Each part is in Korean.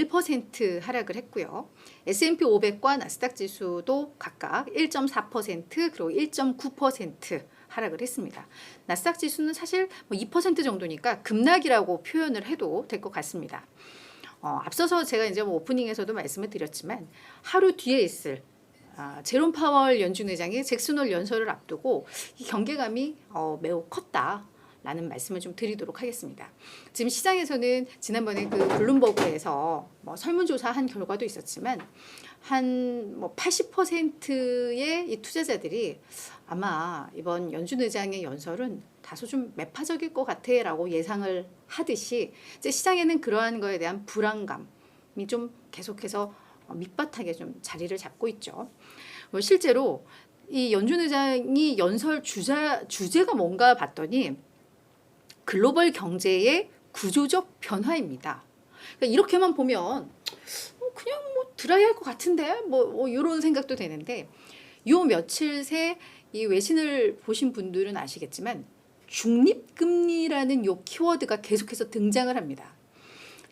1% 하락을 했고요. S&P 500과 나스닥 지수도 각각 1.4% 그리고 1.9% 하락을 했습니다. 나스닥 지수는 사실 뭐 2% 정도니까 급락이라고 표현을 해도 될 것 같습니다. 앞서서 제가 이제 뭐 오프닝에서도 말씀을 드렸지만 하루 뒤에 있을 제롬 파월 연준 의장의 잭슨 홀 연설을 앞두고 이 경계감이 매우 컸다라는 말씀을 좀 드리도록 하겠습니다. 지금 시장에서는 지난번에 그 블룸버그에서 뭐 설문조사한 결과도 있었지만 한 뭐 80%의 이 투자자들이 아마 이번 연준 의장의 연설은 다소 좀 매파적일 것 같아라고 예상을 하듯이 이제 시장에는 그러한 거에 대한 불안감이 좀 계속해서 밑바탕에 좀 자리를 잡고 있죠. 실제로 이 연준 의장이 연설 주제가 뭔가 봤더니 글로벌 경제의 구조적 변화입니다. 그러니까 이렇게만 보면 그냥 뭐 드라이할 것 같은데 뭐 이런 생각도 되는데 요 며칠 새 이 외신을 보신 분들은 아시겠지만 중립금리라는 요 키워드가 계속해서 등장을 합니다.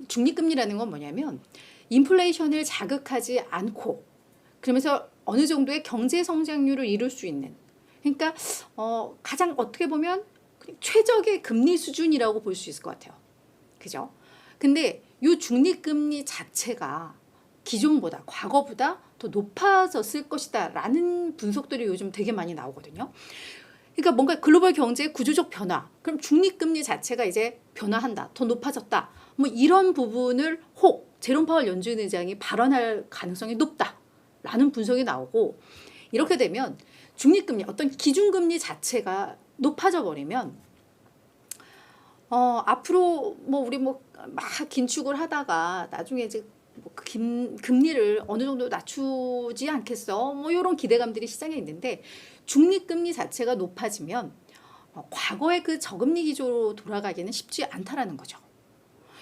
중립금리라는 건 뭐냐면 인플레이션을 자극하지 않고 그러면서 어느 정도의 경제 성장률을 이룰 수 있는 그러니까 가장 어떻게 보면 최적의 금리 수준이라고 볼 수 있을 것 같아요. 그죠? 근데 요 중립금리 자체가 기존보다 과거보다 더 높아졌을 것이다 라는 분석들이 요즘 되게 많이 나오거든요. 그러니까 뭔가 글로벌 경제의 구조적 변화 그럼 중립금리 자체가 이제 변화한다 더 높아졌다 뭐 이런 부분을 혹 제롬 파월 연준 의장이 발언할 가능성이 높다 라는 분석이 나오고 이렇게 되면 중립금리 어떤 기준금리 자체가 높아져 버리면 앞으로 뭐 우리 뭐 막 긴축을 하다가 나중에 이제 뭐 금리를 어느 정도 낮추지 않겠어 뭐 이런 기대감들이 시장에 있는데 중립금리 자체가 높아지면 과거의 그 저금리 기조로 돌아가기는 쉽지 않다라는 거죠.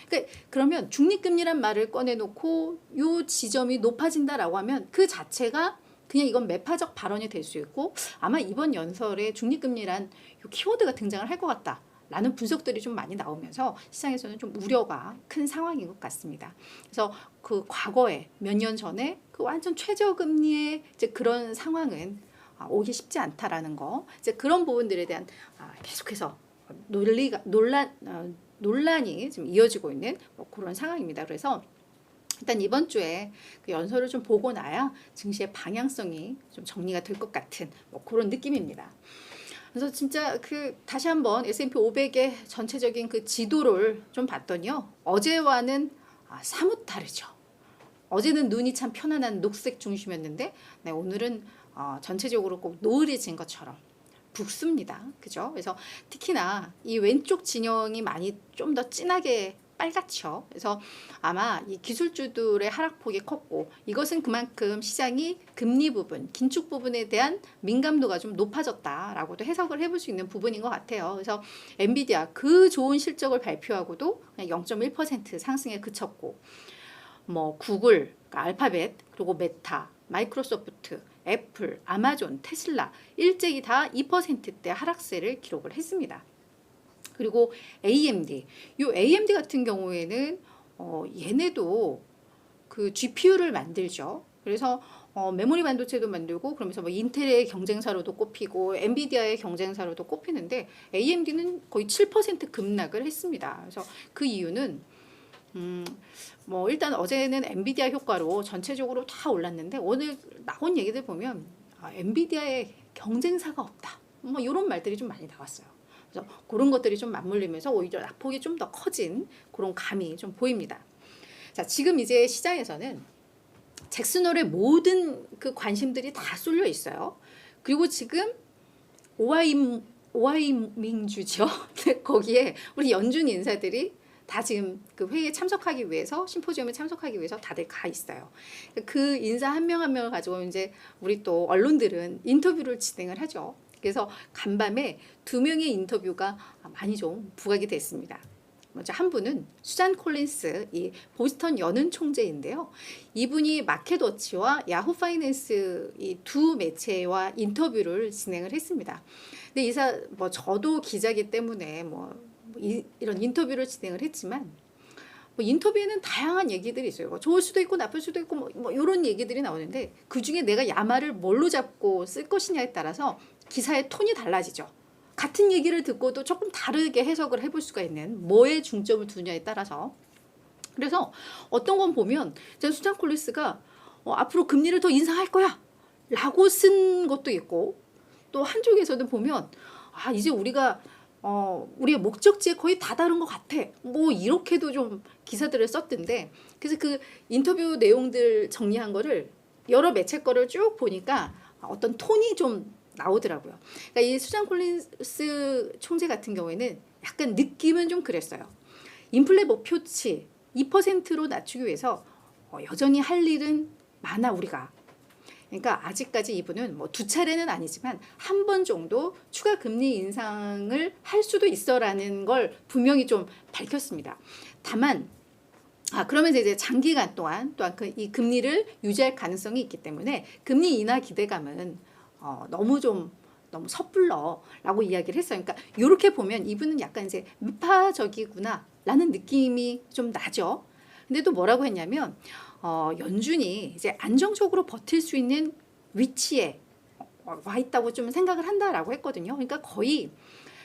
그러니까 그러면 중립금리란 말을 꺼내놓고 요 지점이 높아진다라고 하면 그 자체가 그냥 이건 매파적 발언이 될 수 있고 아마 이번 연설에 중립금리란 요 키워드가 등장을 할 것 같다. 라는 분석들이 좀 많이 나오면서 시장에서는 좀 우려가 큰 상황인 것 같습니다. 그래서 그 과거에 몇 년 전에 그 완전 최저금리의 이제 그런 상황은 오기 쉽지 않다라는 거 이제 그런 부분들에 대한 계속해서 논란이 지금 이어지고 있는 뭐 그런 상황입니다. 그래서 일단 이번 주에 그 연설을 좀 보고 나야 증시의 방향성이 좀 정리가 될 것 같은 뭐 그런 느낌입니다. 그래서 진짜 그 다시 한번 S&P 500의 전체적인 그 지도를 좀 봤더니요. 어제와는 사뭇 다르죠. 어제는 눈이 참 편안한 녹색 중심이었는데 네, 오늘은 전체적으로 꼭 노을이 진 것처럼 붉습니다. 그죠? 그래서 특히나 이 왼쪽 진영이 많이 좀 더 진하게 빨갛죠. 그래서 아마 이 기술주들의 하락폭이 컸고 이것은 그만큼 시장이 금리 부분, 긴축 부분에 대한 민감도가 좀 높아졌다라고도 해석을 해볼 수 있는 부분인 것 같아요. 그래서 엔비디아 그 좋은 실적을 발표하고도 그냥 0.1% 상승에 그쳤고 뭐 구글, 그러니까 알파벳, 그리고 메타, 마이크로소프트, 애플, 아마존, 테슬라 일제히 다 2%대 하락세를 기록을 했습니다. 그리고 AMD, 요 AMD 같은 경우에는 얘네도 그 GPU를 만들죠. 그래서 메모리 반도체도 만들고 그러면서 뭐 인텔의 경쟁사로도 꼽히고 엔비디아의 경쟁사로도 꼽히는데 AMD는 거의 7% 급락을 했습니다. 그래서 그 이유는 뭐 일단 어제는 엔비디아 효과로 전체적으로 다 올랐는데 오늘 나온 얘기들 보면 엔비디아의 경쟁사가 없다. 뭐 이런 말들이 좀 많이 나왔어요. 그래서 그런 것들이 좀 맞물리면서 오히려 낙폭이 좀 더 커진 그런 감이 좀 보입니다. 자, 지금 이제 시장에서는 잭슨홀의 모든 그 관심들이 다 쏠려 있어요. 그리고 지금 오하이밍주죠. 거기에 우리 연준 인사들이 다 지금 그 회의에 참석하기 위해서 심포지엄에 참석하기 위해서 다들 가 있어요. 그 인사 한 명 한 명을 가지고 이제 우리 또 언론들은 인터뷰를 진행을 하죠. 그래서 간밤에 2명의 인터뷰가 많이 좀 부각이 됐습니다. 먼저 한 분은 수잔 콜린스 이 보스턴 연은 총재인데요. 이분이 마켓워치와 야후 파이낸스 이 두 매체와 인터뷰를 진행을 했습니다. 근데 뭐 저도 기자기 때문에 이런 인터뷰를 진행을 했지만 뭐 인터뷰에는 다양한 얘기들이 있어요. 뭐 좋을 수도 있고 나쁠 수도 있고 뭐 이런 얘기들이 나오는데 그중에 내가 야마를 뭘로 잡고 쓸 것이냐에 따라서 기사의 톤이 달라지죠. 같은 얘기를 듣고도 조금 다르게 해석을 해볼 수가 있는 뭐에 중점을 두냐에 따라서. 그래서 어떤 건 보면 수잔 콜린스가 앞으로 금리를 더 인상할 거야 라고 쓴 것도 있고, 또 한쪽에서는 보면 이제 우리가 우리의 목적지에 거의 다다른 것 같아 뭐 이렇게도 좀 기사들을 썼던데, 그래서 그 인터뷰 내용들 정리한 거를 여러 매체 거를 쭉 보니까 어떤 톤이 좀 나오더라고요. 그러니까 이 수잔 콜린스 총재 같은 경우에는 약간 느낌은 좀 그랬어요. 인플레 목표치 2%로 낮추기 위해서 여전히 할 일은 많아 우리가. 그러니까 아직까지 이분은 뭐 2차례는 아니지만 한 번 정도 추가 금리 인상을 할 수도 있어라는 걸 분명히 좀 밝혔습니다. 다만 그러면서 이제 장기간 동안 또한 이 금리를 유지할 가능성이 있기 때문에 금리 인하 기대감은 너무 섣불러라고 이야기를 했어요. 그러니까 이렇게 보면 이분은 약간 이제 매파적이구나라는 느낌이 좀 나죠. 근데 또 뭐라고 했냐면 연준이 이제 안정적으로 버틸 수 있는 위치에 와 있다고 좀 생각을 한다라고 했거든요. 그러니까 거의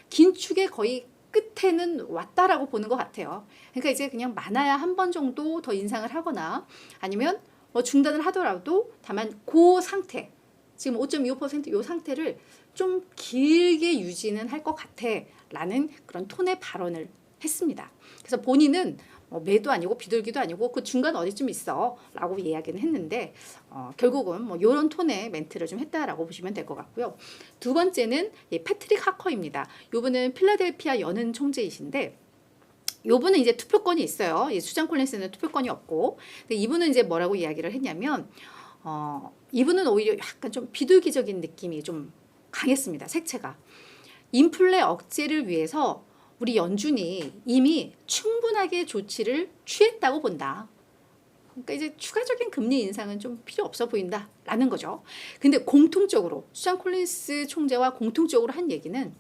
긴축의 거의 끝에는 왔다라고 보는 것 같아요. 그러니까 이제 그냥 많아야 한 번 정도 더 인상을 하거나 아니면 뭐 중단을 하더라도 다만 그 상태, 지금 5.25% 이 상태를 좀 길게 유지는 할 것 같아라는 그런 톤의 발언을 했습니다. 그래서 본인은 매도 아니고 비둘기도 아니고 그 중간 어디쯤 있어 라고 이야기는 했는데 결국은 뭐 이런 톤의 멘트를 좀 했다라고 보시면 될 것 같고요. 두 번째는 패트릭 하커입니다. 이분은 필라델피아 연은 총재이신데 이분은 이제 투표권이 있어요. 수잔 콜린스는 투표권이 없고, 근데 이분은 이제 뭐라고 이야기를 했냐면 이분은 오히려 약간 좀 비둘기적인 느낌이 좀 강했습니다. 색채가. 인플레 억제를 위해서 우리 연준이 이미 충분하게 조치를 취했다고 본다. 그러니까 이제 추가적인 금리 인상은 좀 필요 없어 보인다라는 거죠. 근데 공통적으로 수잔 콜린스 총재와 공통적으로 한 얘기는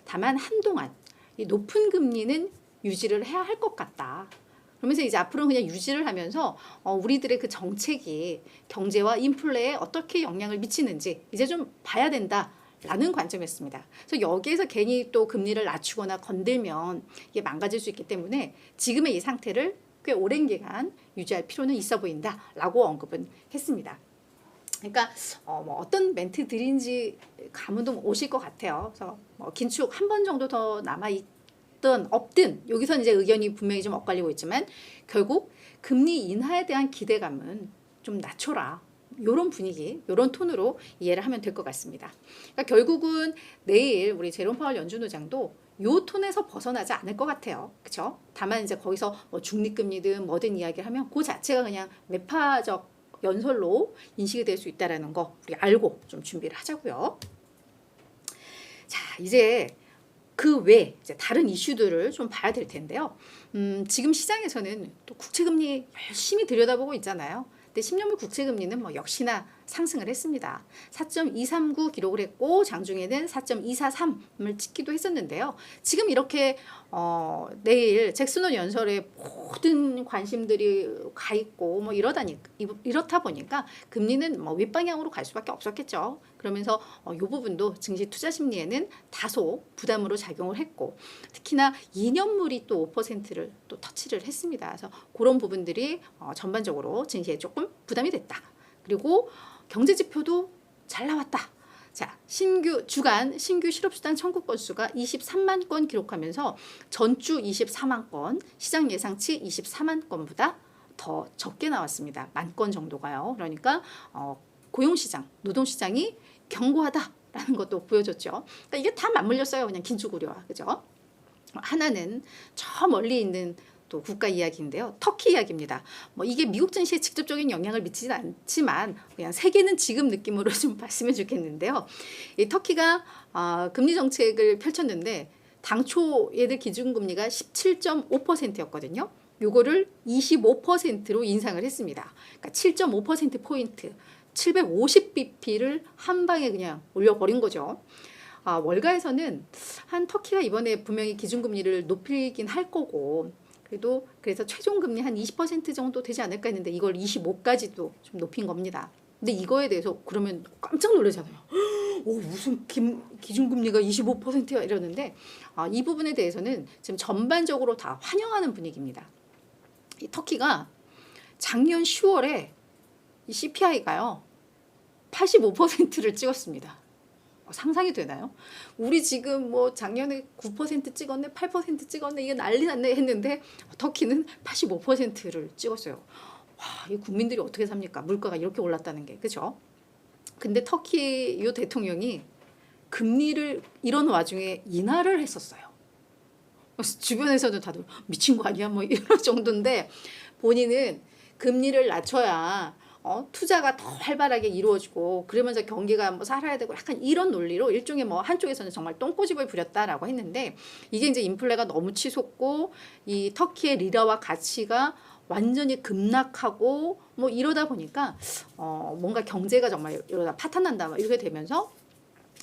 다만 한동안 이 높은 금리는 유지를 해야 할 것 같다. 그러면서 이제 앞으로 그냥 유지를 하면서 우리들의 그 정책이 경제와 인플레에 어떻게 영향을 미치는지 이제 좀 봐야 된다. 라는 관점이었습니다. 그래서 여기에서 괜히 또 금리를 낮추거나 건들면 이게 망가질 수 있기 때문에 지금의 이 상태를 꽤 오랜 기간 유지할 필요는 있어 보인다라고 언급은 했습니다. 그러니까 뭐 어떤 멘트들인지 감은 좀 오실 것 같아요. 그래서 긴축 한 번 정도 더 남아 있든 없든 여기서 이제 의견이 분명히 좀 엇갈리고 있지만 결국 금리 인하에 대한 기대감은 좀 낮춰라. 이런 분위기, 이런 톤으로 이해를 하면 될 것 같습니다. 그러니까 결국은 내일 우리 제롬 파월 연준 의장도 요 톤에서 벗어나지 않을 것 같아요. 그렇죠? 다만 이제 거기서 뭐 중립금리든 뭐든 이야기를 하면 그 자체가 그냥 매파적 연설로 인식이 될 수 있다는 거 우리 알고 좀 준비를 하자고요. 자, 이제 그 외 이제 다른 이슈들을 좀 봐야 될 텐데요. 지금 시장에서는 또 국채금리 열심히 들여다보고 있잖아요. 근데 10년물 국채금리는 뭐 역시나 상승을 했습니다. 4.239 기록을 했고 장중에는 4.243을 찍기도 했었는데요. 지금 이렇게 내일 잭슨홀 연설에 모든 관심들이 가 있고 뭐 이렇다 보니까 금리는 뭐 윗방향으로 갈 수밖에 없었겠죠. 그러면서 이 부분도 증시 투자 심리에는 다소 부담으로 작용을 했고, 특히나 2년물이 또 5%를 또 터치를 했습니다. 그래서 그런 부분들이 전반적으로 증시에 조금 부담이 됐다. 그리고 경제 지표도 잘 나왔다. 자, 주간 신규 실업수당 청구 건수가 23만 건 기록하면서 전주 24만 건, 시장 예상치 24만 건보다 더 적게 나왔습니다. 1만 건 정도가요. 그러니까 고용시장, 노동시장이 견고하다라는 것도 보여줬죠. 그러니까 이게 다 맞물렸어요. 그냥 긴축 우려와. 그죠? 하나는 저 멀리 있는 또 국가 이야기인데요. 터키 이야기입니다. 뭐 이게 미국 증시에 직접적인 영향을 미치진 않지만 그냥 세계는 지금 느낌으로 좀 봤으면 좋겠는데요. 이 터키가 금리 정책을 펼쳤는데 당초 얘들 기준금리가 17.5%였거든요. 요거를 25%로 인상을 했습니다. 그러니까 7.5%포인트, 750bp를 한 방에 그냥 올려버린 거죠. 월가에서는 한 터키가 이번에 분명히 기준금리를 높이긴 할 거고, 그래도 그래서 최종 금리 한 20% 정도 되지 않을까 했는데 이걸 25까지도 좀 높인 겁니다. 근데 이거에 대해서 그러면 깜짝 놀라잖아요. 오, 무슨 기준금리가 25%야 이러는데 이 부분에 대해서는 지금 전반적으로 다 환영하는 분위기입니다. 이 터키가 작년 10월에 이 CPI가요 85%를 찍었습니다. 상상이 되나요? 우리 지금 뭐 작년에 9% 찍었네, 8% 찍었네, 이게 난리 났네 했는데 터키는 85%를 찍었어요. 와, 이 국민들이 어떻게 삽니까? 물가가 이렇게 올랐다는 게, 그죠? 근데 터키 요 대통령이 금리를 이런 와중에 인하를 했었어요. 주변에서도 다들 미친 거 아니야? 뭐 이런 정도인데 본인은 금리를 낮춰야 투자가 더 활발하게 이루어지고 그러면서 경기가 뭐 살아야 되고 약간 이런 논리로 일종의 뭐 한쪽에서는 정말 똥꼬집을 부렸다라고 했는데 이게 이제 인플레가 너무 치솟고 이 터키의 리라와 가치가 완전히 급락하고 뭐 이러다 보니까 뭔가 경제가 정말 이러다 파탄난다 이렇게 되면서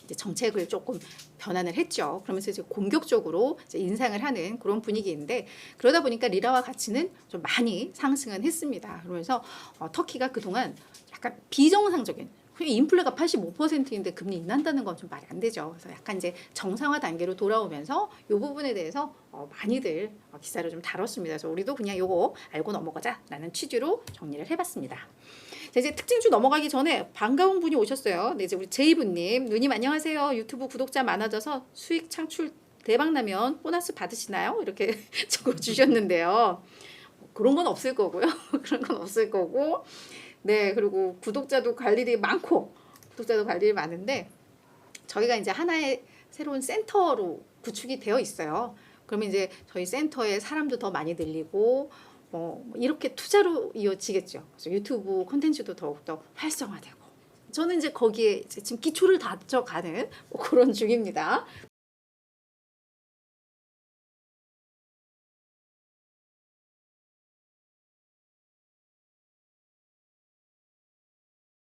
이제 정책을 조금 변환을 했죠. 그러면서 이제 공격적으로 이제 인상을 하는 그런 분위기인데 그러다 보니까 리라와 가치는 좀 많이 상승은 했습니다. 그러면서 터키가 그동안 약간 비정상적인 인플레가 85%인데 금리 인한다는 건 좀 말이 안 되죠. 그래서 약간 이제 정상화 단계로 돌아오면서 이 부분에 대해서 많이들 기사를 좀 다뤘습니다. 그래서 우리도 그냥 요거 알고 넘어가자라는 취지로 정리를 해봤습니다. 자, 이제 특징주 넘어가기 전에 반가운 분이 오셨어요. 네, 이제 우리 제이브님, 누님 안녕하세요. 유튜브 구독자 많아져서 수익 창출 대박 나면 보너스 받으시나요? 이렇게 적어주셨는데요. 그런 건 없을 거고요. 그런 건 없을 거고. 네, 그리고 구독자도 갈 일이 많고, 구독자도 갈 일이 많은데, 저희가 이제 하나의 새로운 센터로 구축이 되어 있어요. 그러면 이제 저희 센터에 사람도 더 많이 늘리고, 이렇게 투자로 이어지겠죠. 그래서 유튜브 콘텐츠도 더욱더 활성화되고. 저는 이제 거기에 이제 지금 기초를 다져가는 그런 중입니다.